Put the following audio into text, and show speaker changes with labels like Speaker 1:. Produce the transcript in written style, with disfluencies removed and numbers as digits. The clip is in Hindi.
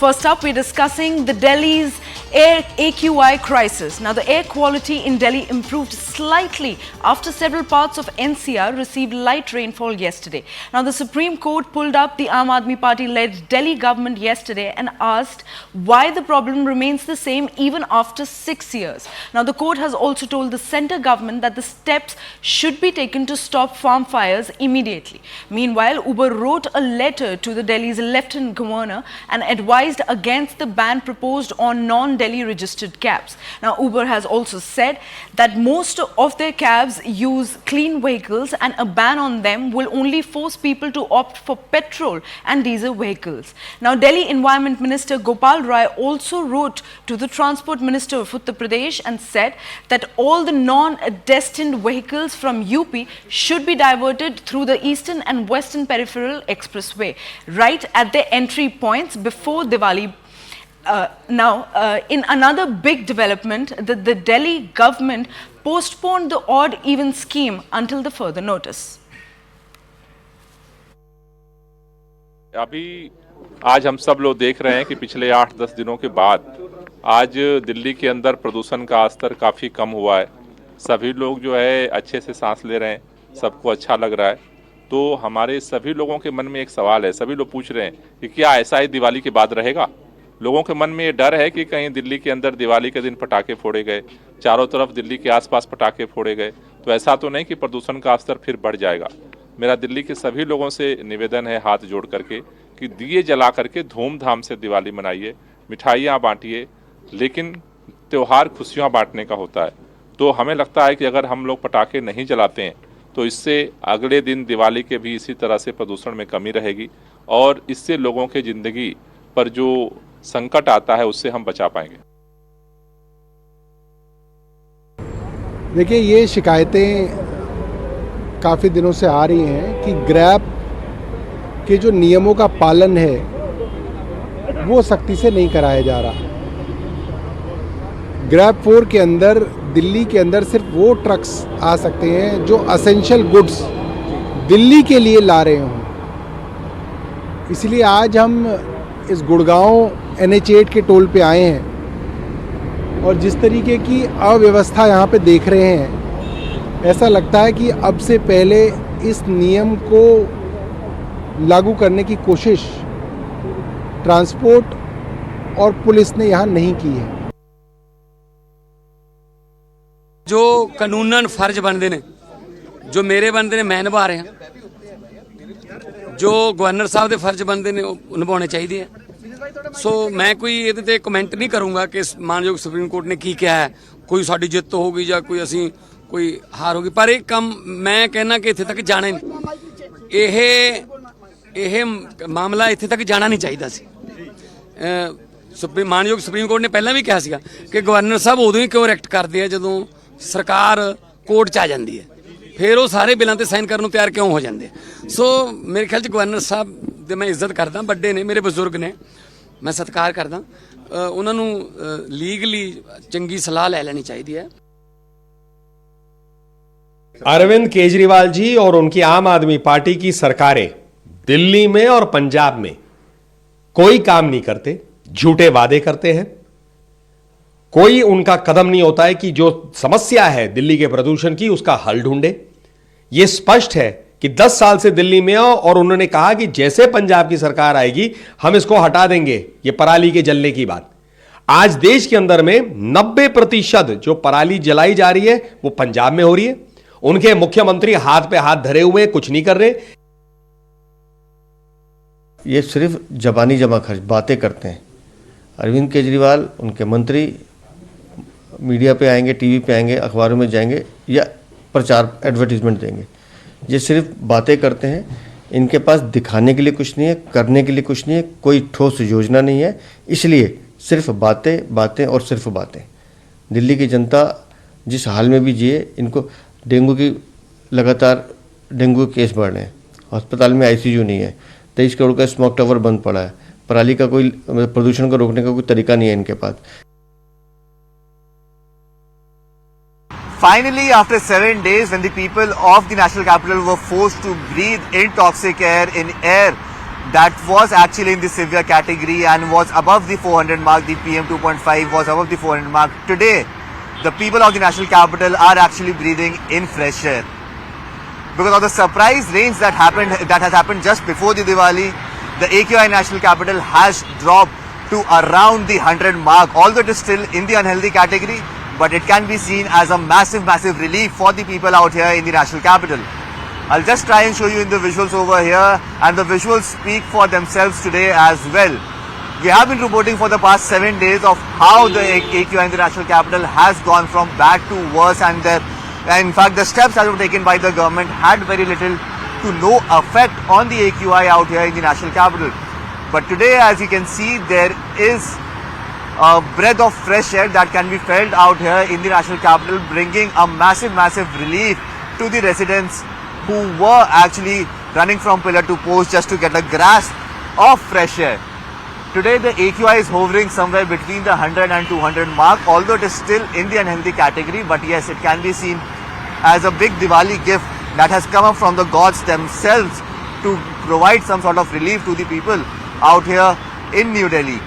Speaker 1: First up, we're discussing the Delhi's air AQI crisis. Now, the air quality in Delhi improved slightly after several parts of NCR received light rainfall yesterday. Now, the Supreme Court pulled up the Aam Aadmi Party-led Delhi government yesterday and asked why the problem remains the same even after 6 years. Now, the court has also told the centre government that the steps should be taken to stop farm fires immediately. Meanwhile, Uber wrote a letter to the Delhi's Lieutenant Governor and advised against the ban proposed on non-Delhi registered cabs. Now, Uber has also said that most of their cabs use clean vehicles and a ban on them will only force people to opt for petrol and diesel vehicles. Now, Delhi Environment Minister Gopal Rai also wrote to the Transport Minister of Uttar Pradesh and said that all the non-destined vehicles from UP should be diverted through the Eastern and Western Peripheral Expressway right at their entry points before Diwali. In another big development, the Delhi government postponed the odd even scheme until the further notice.
Speaker 2: अभी आज हम सब लोग देख रहे हैं कि पिछले 8-10 दिनों के बाद आज दिल्ली के अंदर प्रदूषण का स्तर काफ़ी कम हुआ है। सभी लोग जो है अच्छे से सांस ले रहे हैं, सबको अच्छा लग रहा है। तो हमारे सभी लोगों के मन में एक सवाल है, सभी लोग पूछ रहे हैं कि क्या ऐसा ही दिवाली के बाद रहेगा? लोगों के मन में ये डर है कि कहीं दिल्ली के अंदर दिवाली के दिन पटाखे फोड़े गए, चारों तरफ दिल्ली के आसपास पटाखे फोड़े गए, तो ऐसा तो नहीं कि प्रदूषण का स्तर फिर बढ़ जाएगा। मेरा दिल्ली के सभी लोगों से निवेदन है हाथ जोड़ करके कि दिए जला करके धूमधाम से दिवाली मनाइए, मिठाइयाँ बांटिए, लेकिन त्यौहार खुशियाँ बांटने का होता है। तो हमें लगता है कि अगर हम लोग पटाखे नहीं जलाते हैं तो इससे अगले दिन दिवाली के भी इसी तरह से प्रदूषण में कमी रहेगी और इससे लोगों के ज़िंदगी पर जो संकट आता है उससे हम बचा पाएंगे।
Speaker 3: देखिए, ये शिकायतें काफ़ी दिनों से आ रही हैं कि ग्रैब के जो नियमों का पालन है वो सख्ती से नहीं कराया जा रहा। ग्रैब 4 के अंदर दिल्ली के अंदर सिर्फ वो ट्रक्स आ सकते हैं जो असेंशियल गुड्स दिल्ली के लिए ला रहे हों। इसलिए आज हम इस गुड़गांव NH8 के टोल पे आए हैं और जिस तरीके की अव्यवस्था यहाँ पे देख रहे हैं, ऐसा लगता है कि अब से पहले इस नियम को लागू करने की कोशिश ट्रांसपोर्ट और पुलिस ने यहाँ नहीं की है।
Speaker 4: जो कानूनन फर्ज बनते ने, जो मेरे बनते ने, मैं निभा रहा। जो गवर्नर साहब के फर्ज बनते ने निभाने चाहिए। सो मैं कोई ये कमेंट नहीं करूँगा कि मानयोग सुप्रीम कोर्ट ने की क्या है, कोई साड़ी जित होगी या कोई असी कोई हार होगी, पर एक काम मैं कहना कि इत्थे तक जाना यह मामला इत्थे तक जाना नहीं चाहिए सी। मानयोग सुप्रीम कोर्ट ने पहला भी कहा सीगा कि गवर्नर साहब उदों ही क्यों एक्ट करते हैं जदों सरकार कोर्ट च आ जाती है, फिर वो सारे बिलों पर साइन करने तैयार क्यों हो जाते हैं। सो मेरे ख्याल गवर्नर साहब की मैं इज्जत करदा, बड़े ने, मेरे बजुर्ग ने, मैं सत्कार करदा, उन्होंने लीगली चंगी सलाह ले लेनी चाहिए है।
Speaker 5: अरविंद केजरीवाल जी और उनकी आम आदमी पार्टी की सरकारें दिल्ली में और पंजाब में कोई काम नहीं करते, झूठे वादे करते हैं। कोई उनका कदम नहीं होता है कि जो समस्या है दिल्ली के प्रदूषण की उसका हल ढूंढे। यह स्पष्ट है कि 10 साल से दिल्ली में और उन्होंने कहा कि जैसे पंजाब की सरकार आएगी हम इसको हटा देंगे, ये पराली के जलने की बात। आज देश के अंदर में 90% जो पराली जलाई जा रही है वो पंजाब में हो रही है। उनके मुख्यमंत्री हाथ पे हाथ धरे हुए कुछ नहीं कर रहे।
Speaker 6: ये सिर्फ जबानी जमा खर्च बातें करते हैं। अरविंद केजरीवाल, उनके मंत्री मीडिया पे आएंगे, टीवी पे आएंगे, अखबारों में जाएंगे या प्रचार एडवर्टीजमेंट देंगे। ये सिर्फ बातें करते हैं, इनके पास दिखाने के लिए कुछ नहीं है, करने के लिए कुछ नहीं है, कोई ठोस योजना नहीं है। इसलिए सिर्फ बातें बातें और सिर्फ बातें। दिल्ली की जनता जिस हाल में भी जिए, इनको डेंगू की लगातार डेंगू के केस बढ़ रहे हैं, अस्पताल में ICU नहीं है, 23 करोड़ का स्मोक टावर बंद पड़ा है, पराली का कोई प्रदूषण को रोकने का कोई तरीका नहीं है इनके पास।
Speaker 7: Finally, after 7 days, when the people of the national capital were forced to breathe in toxic air, in air that was actually in the severe category and was above the 400 mark. The PM 2.5 was above the 400 mark. Today, the people of the national capital are actually breathing in fresh air because of the surprise rains that has happened just before the Diwali. The AQI national capital has dropped to around the 100 mark, although it is still in the unhealthy category, but it can be seen as a massive relief for the people out here in the national capital. I'll just try and show you in the visuals over here, and the visuals speak for themselves today as well. We have been reporting for the past 7 days of how the AQI in the national capital has gone from bad to worse, and in fact the steps that were taken by the government had very little to no effect on the AQI out here in the national capital. But today, as you can see, there is a breath of fresh air that can be felt out here in the national capital, bringing a massive relief to the residents who were actually running from pillar to post just to get a grasp of fresh air. Today the AQI is hovering somewhere between the 100 and 200 mark, although it is still in the unhealthy category, but yes, it can be seen as a big Diwali gift that has come up from the gods themselves to provide some sort of relief to the people out here in New Delhi.